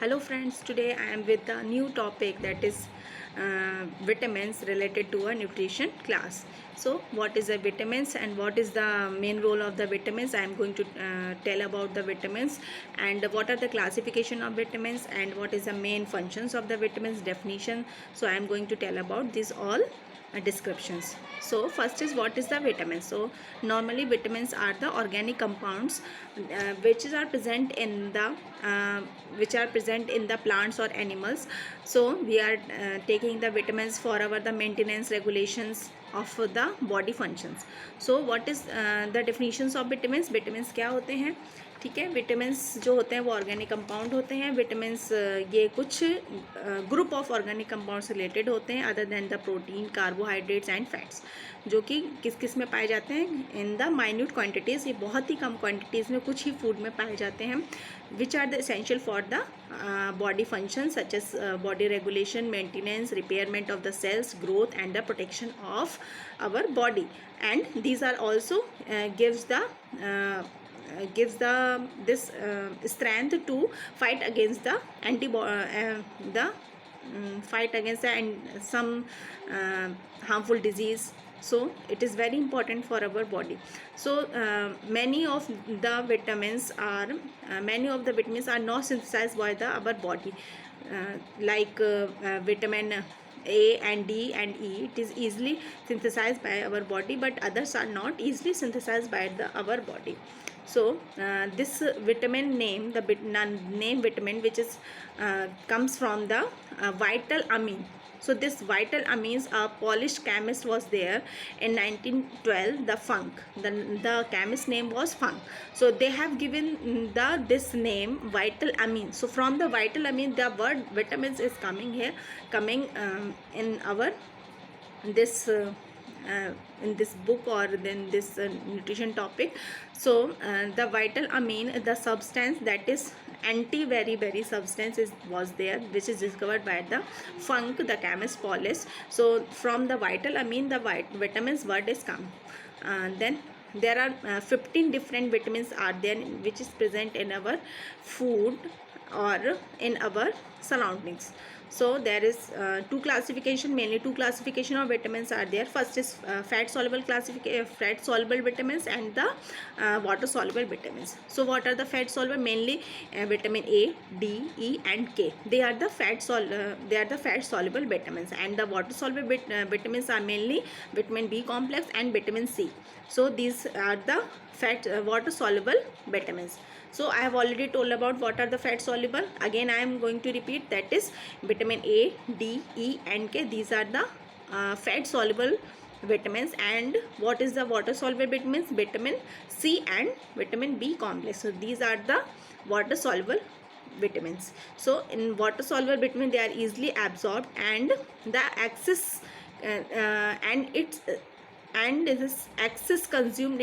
Hello friends, today I am with a new topic, that is vitamins related to a nutrition class. So what is the vitamins and what is the main role of the vitamins? I am going to tell about the vitamins and what are the classification of vitamins and what is the main functions of the vitamins definition. So I am going to tell about these all descriptions. So first is, what is the vitamins? So normally vitamins are the organic compounds which are present in the plants or animals. So we are taking the vitamins for our the maintenance regulations of the body functions. So what is the definitions of vitamins? Vitamins क्या होते हैं? ठीक है, vitamins जो होते हैं वो organic compound होते हैं. विटामिन्स ये कुछ ग्रुप ऑफ ऑर्गेनिक कंपाउंड से रिलेटेड होते हैं other than the protein, carbohydrates and fats, जो कि किस किस में पाए जाते हैं? In the minute quantities. ये बहुत ही कम क्वांटिटीज़ में कुछ ही फूड में पाए जाते हैं. Which are the essential for the body function such as body regulation, maintenance, repairment of the cells, growth and the protection of our body, and these are also gives this strength to fight against the fight against the and some harmful disease. So it is very important for our body. So many of the vitamins are not synthesized by our body, like vitamin A and D and E. It is easily synthesized by our body, but others are not easily synthesized by our body. So this vitamin name, name vitamin, which is comes from the vital amine. So this vital amines, a Polish chemist was there in 1912, the Funk. The chemist name was Funk. So they have given this name vital amine. So from the vital amine, the word vitamins is coming in our this in this book or in this nutrition topic. So the vital amine, the substance that is anti-beriberi substance was there, which is discovered by the Funk, the chemist Polish. So from the vital amine, the vitamins word is come. Then there are 15 different vitamins are there which is present in our food or in our surroundings. So there is mainly two classification of vitamins are there. First is fat soluble vitamins and the water soluble vitamins. So what are the fat soluble? Mainly vitamin A, D, E and K. They are the fat soluble vitamins, and the water soluble vitamins are mainly vitamin B complex and vitamin C. So these are the water soluble vitamins. So I have already told about what are the fat soluble. Again I am going to repeat, that is vitamin A, D, E and K. These are the fat soluble vitamins. And what is the water soluble vitamins? Vitamin C and vitamin B complex. So these are the water soluble vitamins. So in water soluble vitamin, they are easily absorbed and the excess and this excess consumed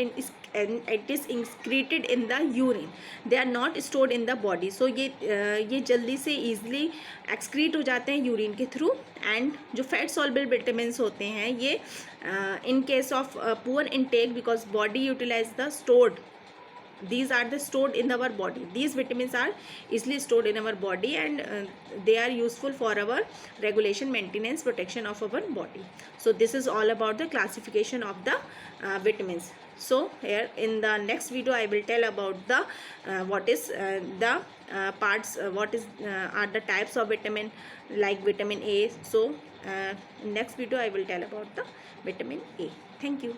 and it is excreted in the urine. They are not stored in the body. So ये जल्दी से easily excrete हो जाते हैं urine के through. And जो fat soluble vitamins होते हैं ये in case of poor intake, because body utilize the stored, these are the stored in our body. These vitamins are easily stored in our body, and they are useful for our regulation, maintenance, protection of our body. So this is all about the classification of the vitamins. So here in the next video I will tell about the what is the parts, what is are the types of vitamin, like vitamin A. So in next video I will tell about the vitamin A. Thank you.